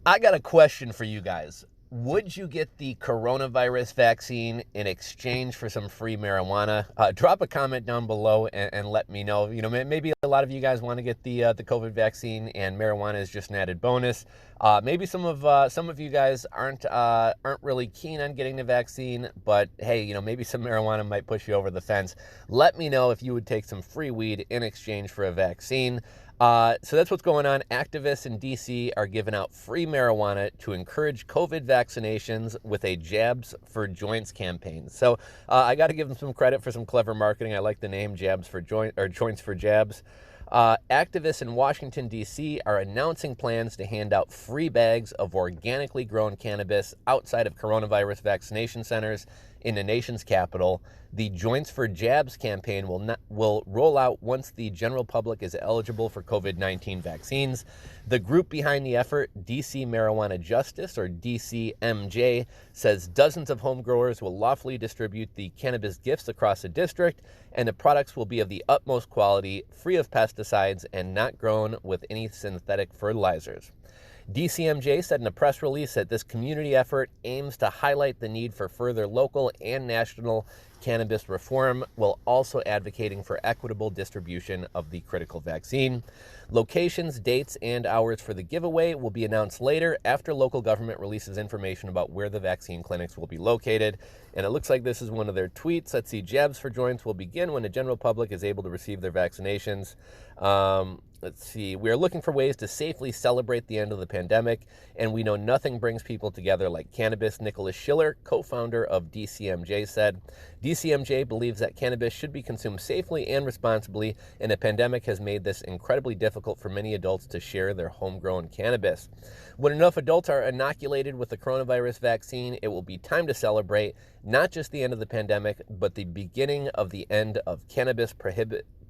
I got a question for you guys. Would you get the coronavirus vaccine in exchange for some free marijuana? Drop a comment down below and let me know. Maybe a lot of you guys want to get the COVID vaccine, and marijuana is just an added bonus. Maybe some of you guys aren't really keen on getting the vaccine, but hey, maybe some marijuana might push you over the fence. Let me know if you would take some free weed in exchange for a vaccine. So that's what's going on. Activists in D.C. are giving out free marijuana to encourage COVID vaccinations with a Jabs for Joints campaign. So I got to give them some credit for some clever marketing. I like the name Jabs for Joints for Jabs. Activists in Washington, D.C. are announcing plans to hand out free bags of organically grown cannabis outside of coronavirus vaccination centers in the nation's capital. The Joints for Jabs campaign will roll out once the general public is eligible for COVID-19 vaccines. The group behind the effort, DC Marijuana Justice, or DCMJ, says dozens of home growers will lawfully distribute the cannabis gifts across the district, and the products will be of the utmost quality, free of pesticides, and not grown with any synthetic fertilizers. DCMJ said in a press release that this community effort aims to highlight the need for further local and national cannabis reform, while also advocating for equitable distribution of the critical vaccine. Locations, dates, and hours for the giveaway will be announced later after local government releases information about where the vaccine clinics will be located. And it looks like this is one of their tweets. Let's see, Jabs for Joints will begin when the general public is able to receive their vaccinations. Let's see, we are looking for ways to safely celebrate the end of the pandemic, and we know nothing brings people together like cannabis, Nicholas Schiller, co-founder of DCMJ, said. DCMJ believes that cannabis should be consumed safely and responsibly, and the pandemic has made this incredibly difficult for many adults to share their homegrown cannabis. When enough adults are inoculated with the coronavirus vaccine, it will be time to celebrate not just the end of the pandemic, but the beginning of the end of cannabis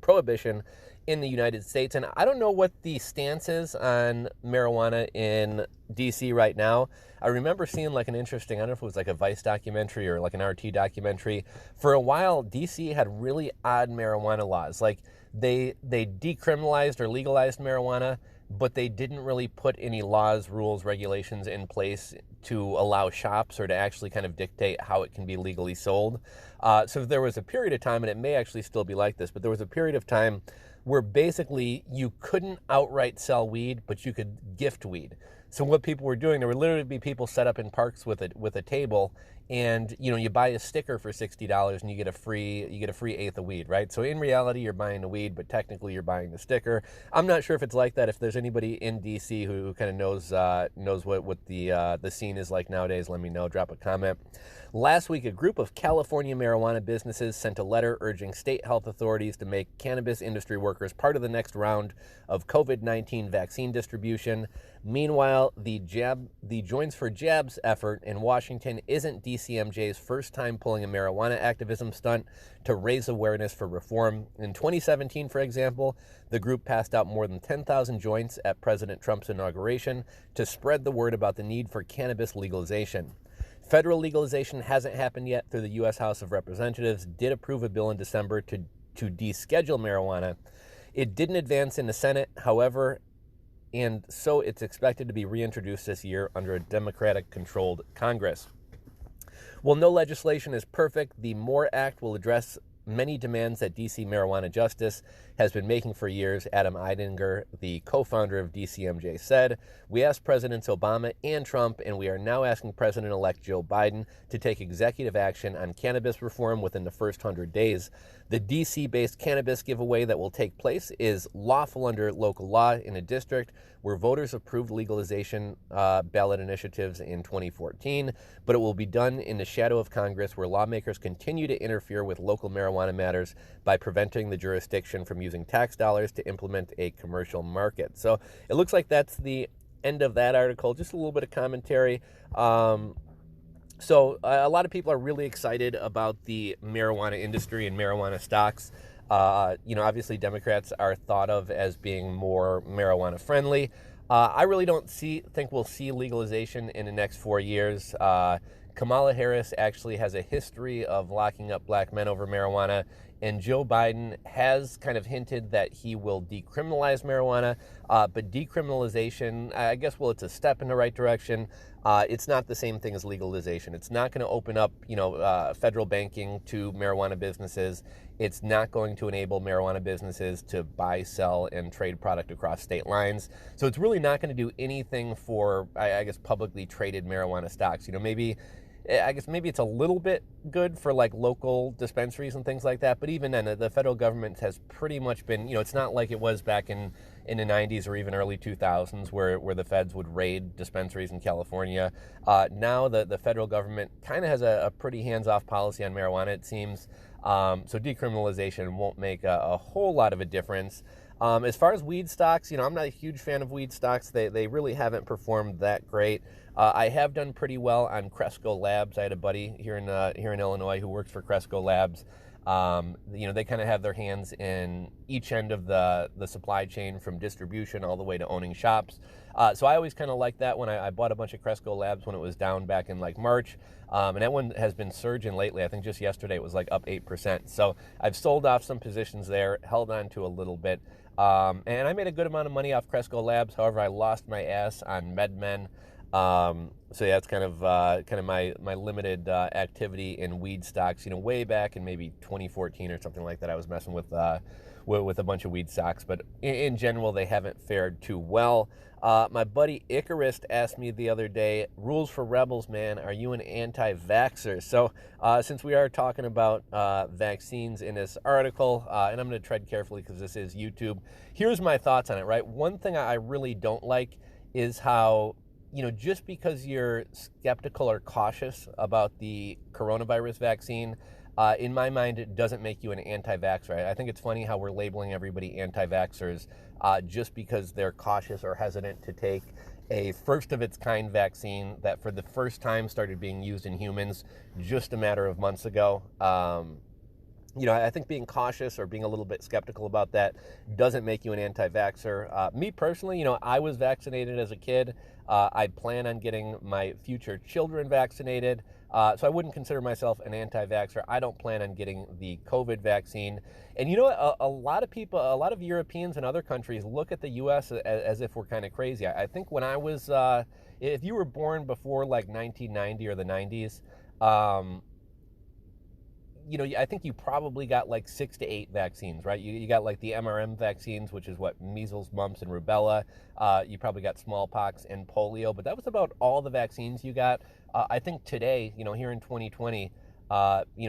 prohibition in the United States. And I don't know what the stance is on marijuana in DC right now. I remember seeing like an interesting, I don't know if it was like a Vice documentary or like an RT documentary. For a while, DC had really odd marijuana laws. Like they decriminalized or legalized marijuana, but they didn't really put any laws, rules, regulations in place to allow shops or to actually kind of dictate how it can be legally sold. So there was a period of time, and it may actually still be like this, but there was a period of time where basically you couldn't outright sell weed, but you could gift weed. So what people were doing, there would literally be people set up in parks with a table, and you buy a sticker for $60 and you get a free eighth of weed, right? So in reality, you're buying the weed, but technically you're buying the sticker. I'm not sure if it's like that. If there's anybody in DC who kind of knows what the scene is like nowadays, let me know. Drop a comment. Last week, a group of California marijuana businesses sent a letter urging state health authorities to make cannabis industry workers part of the next round of COVID-19 vaccine distribution. Meanwhile, the Joints for Jabs effort in Washington isn't DCMJ's first time pulling a marijuana activism stunt to raise awareness for reform. In 2017, for example, the group passed out more than 10,000 joints at President Trump's inauguration to spread the word about the need for cannabis legalization. Federal legalization hasn't happened yet, through the U.S. House of Representatives did approve a bill in December to deschedule marijuana. It didn't advance in the Senate, however, and so it's expected to be reintroduced this year under a Democratic-controlled Congress. While no legislation is perfect, the MORE Act will address many demands that DC Marijuana Justice has been making for years. Adam Eidinger, the co-founder of DCMJ, said, "We asked Presidents Obama and Trump, and we are now asking President-elect Joe Biden to take executive action on cannabis reform within the first 100 days. The DC-based cannabis giveaway that will take place is lawful under local law in a district where voters approved legalization ballot initiatives in 2014, but it will be done in the shadow of Congress, where lawmakers continue to interfere with local marijuana matters by preventing the jurisdiction from using tax dollars to implement a commercial market." So it looks like that's the end of that article. Just a little bit of commentary. So a lot of people are really excited about the marijuana industry and marijuana stocks. Obviously Democrats are thought of as being more marijuana friendly. I really don't think we'll see legalization in the next 4 years. Kamala Harris actually has a history of locking up black men over marijuana, and Joe Biden has kind of hinted that he will decriminalize marijuana, but decriminalization, I guess, well, it's a step in the right direction. It's not the same thing as legalization. It's not going to open up, federal banking to marijuana businesses. It's not going to enable marijuana businesses to buy, sell, and trade product across state lines. So it's really not going to do anything for, I guess, publicly traded marijuana stocks. Maybe it's a little bit good for like local dispensaries and things like that. But even then, the federal government has pretty much been, it's not like it was back in the 90s or even early 2000s where the feds would raid dispensaries in California. Now the federal government kind of has a pretty hands-off policy on marijuana, it seems. So decriminalization won't make a whole lot of a difference. As far as weed stocks, I'm not a huge fan of weed stocks. They really haven't performed that great. I have done pretty well on Cresco Labs. I had a buddy here in Illinois who works for Cresco Labs. They kind of have their hands in each end of the supply chain, from distribution all the way to owning shops. So I always kind of liked that when I bought a bunch of Cresco Labs when it was down back in like March. And that one has been surging lately. I think just yesterday it was like up 8%. So I've sold off some positions there, held on to a little bit. And I made a good amount of money off Cresco Labs. However, I lost my ass on MedMen. So yeah, it's kind of my limited activity in weed stocks. Way back in maybe 2014 or something like that, I was messing with a bunch of weed stocks. But in general, they haven't fared too well. My buddy Icarus asked me the other day, rules for rebels, man, are you an anti-vaxxer? So since we are talking about vaccines in this article, and I'm going to tread carefully because this is YouTube, here's my thoughts on it, right? One thing I really don't like is how, just because you're skeptical or cautious about the coronavirus vaccine, in my mind, it doesn't make you an anti-vaxxer. Right? I think it's funny how we're labeling everybody anti-vaxxers just because they're cautious or hesitant to take a first-of-its-kind vaccine that for the first time started being used in humans just a matter of months ago. I think being cautious or being a little bit skeptical about that doesn't make you an anti-vaxxer. Me personally, I was vaccinated as a kid. I plan on getting my future children vaccinated. So I wouldn't consider myself an anti-vaxxer. I don't plan on getting the COVID vaccine. And a lot of people, a lot of Europeans and other countries look at the U.S. as if we're kind of crazy. I think when I was, if you were born before like 1990 or the 90s, I think you probably got like 6 to 8 vaccines, right? You got like the MRM vaccines, which is what, measles, mumps, and rubella. You probably got smallpox and polio, but that was about all the vaccines you got. I think today, here in 2020,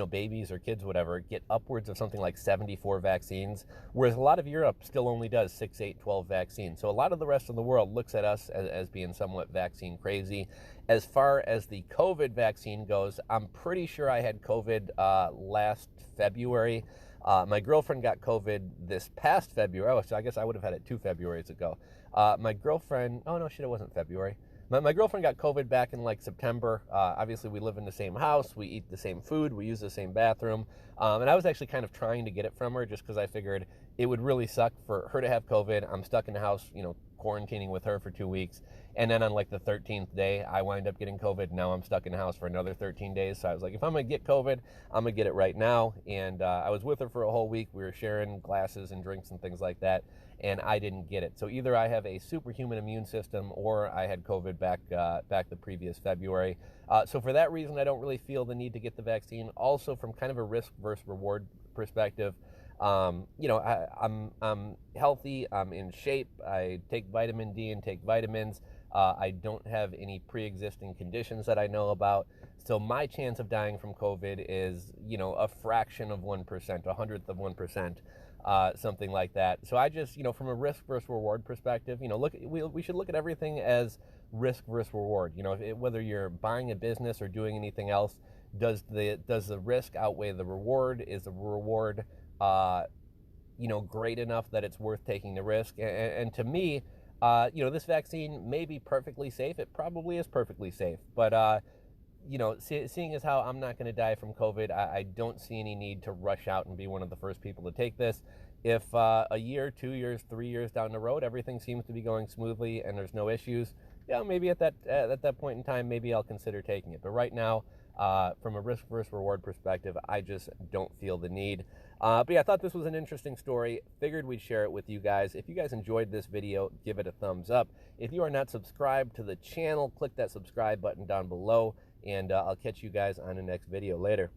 babies or kids, whatever, get upwards of something like 74 vaccines, whereas a lot of Europe still only does 6, 8, 12 vaccines. So a lot of the rest of the world looks at us as being somewhat vaccine crazy. As far as the COVID vaccine goes, I'm pretty sure I had COVID last February. My girlfriend got COVID this past February. Oh, so I guess I would have had it 2 Februarys ago. My girlfriend, oh no, shit, it wasn't February. My girlfriend got COVID back in like September. Obviously, we live in the same house. We eat the same food. We use the same bathroom. And I was actually kind of trying to get it from her just because I figured it would really suck for her to have COVID. I'm stuck in the house, quarantining with her for 2 weeks. And then on like the 13th day, I wind up getting COVID. Now I'm stuck in the house for another 13 days. So I was like, if I'm going to get COVID, I'm going to get it right now. And I was with her for a whole week. We were sharing glasses and drinks and things like that. And I didn't get it. So either I have a superhuman immune system or I had COVID back the previous February. So for that reason, I don't really feel the need to get the vaccine. Also, from kind of a risk versus reward perspective, I'm healthy, I'm in shape, I take vitamin D and take vitamins. I don't have any pre-existing conditions that I know about. So my chance of dying from COVID is, a fraction of 1%, a hundredth of 1%. Something like that. So I just, from a risk versus reward perspective, we should look at everything as risk versus reward. Whether you're buying a business or doing anything else, does the risk outweigh the reward? Is the reward, great enough that it's worth taking the risk? And to me, this vaccine may be perfectly safe. It probably is perfectly safe, but seeing as how I'm not going to die from COVID, I don't see any need to rush out and be one of the first people to take this. If a year, 2 years, 3 years down the road, everything seems to be going smoothly and there's no issues, maybe at that point in time, maybe I'll consider taking it. But right now, from a risk versus reward perspective, I just don't feel the need. But yeah, I thought this was an interesting story. Figured we'd share it with you guys. If you guys enjoyed this video, give it a thumbs up. If you are not subscribed to the channel, click that subscribe button down below, and I'll catch you guys on the next video. Later.